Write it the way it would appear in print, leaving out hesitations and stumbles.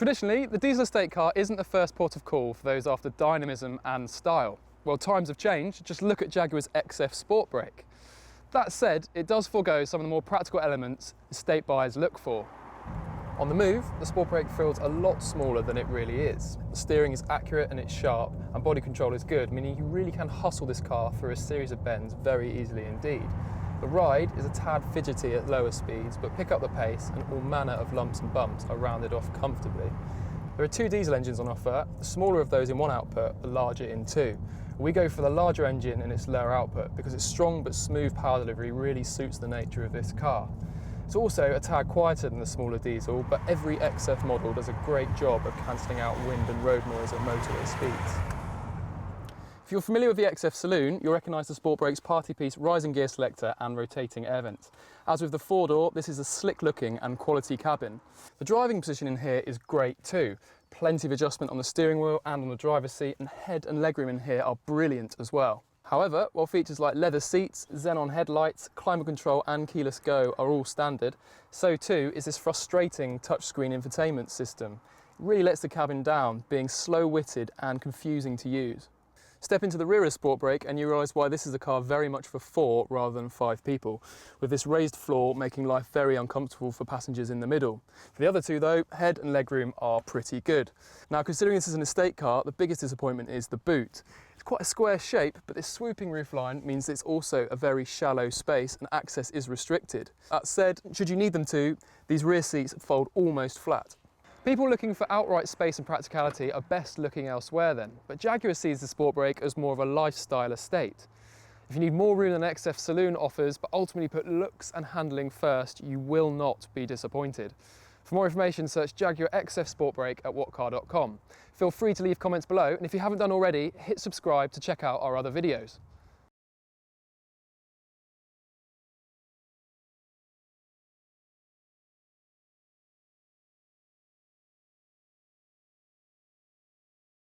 Traditionally, the diesel estate car isn't the first port of call for those after dynamism and style. Well, times have changed, just look at Jaguar's XF Sportbrake. That said, it does forego some of the more practical elements estate buyers look for. On the move, the Sportbrake feels a lot smaller than it really is. The steering is accurate and it's sharp, and body control is good, meaning you really can hustle this car through a series of bends very easily indeed. The ride is a tad fidgety at lower speeds, but pick up the pace and all manner of lumps and bumps are rounded off comfortably. There are two diesel engines on offer, the smaller of those in one output, the larger in two. We go for the larger engine in its lower output because its strong but smooth power delivery really suits the nature of this car. It's also a tad quieter than the smaller diesel, but every XF model does a great job of cancelling out wind and road noise at motorway speeds. If you're familiar with the XF saloon, you'll recognise the Sportbrake's party piece rising gear selector and rotating air vents. As with the four-door, this is a slick-looking and quality cabin. The driving position in here is great too. Plenty of adjustment on the steering wheel and on the driver's seat, and head and legroom in here are brilliant as well. However, while features like leather seats, xenon headlights, climate control and keyless go are all standard, so too is this frustrating touchscreen infotainment system. It really lets the cabin down, being slow-witted and confusing to use. Step into the rear of Sportbrake and you realise why this is a car very much for 4 rather than 5 people, with this raised floor making life very uncomfortable for passengers in the middle. For the other two though, head and legroom are pretty good. Now, considering this is an estate car, the biggest disappointment is the boot. It's quite a square shape, but this swooping roofline means it's also a very shallow space and access is restricted. That said, should you need them to, these rear seats fold almost flat. People looking for outright space and practicality are best looking elsewhere then, but Jaguar sees the Sportbrake as more of a lifestyle estate. If you need more room than XF Saloon offers, but ultimately put looks and handling first, you will not be disappointed. For more information, search Jaguar XF Sportbrake at whatcar.com. Feel free to leave comments below, and if you haven't done already, hit subscribe to check out our other videos.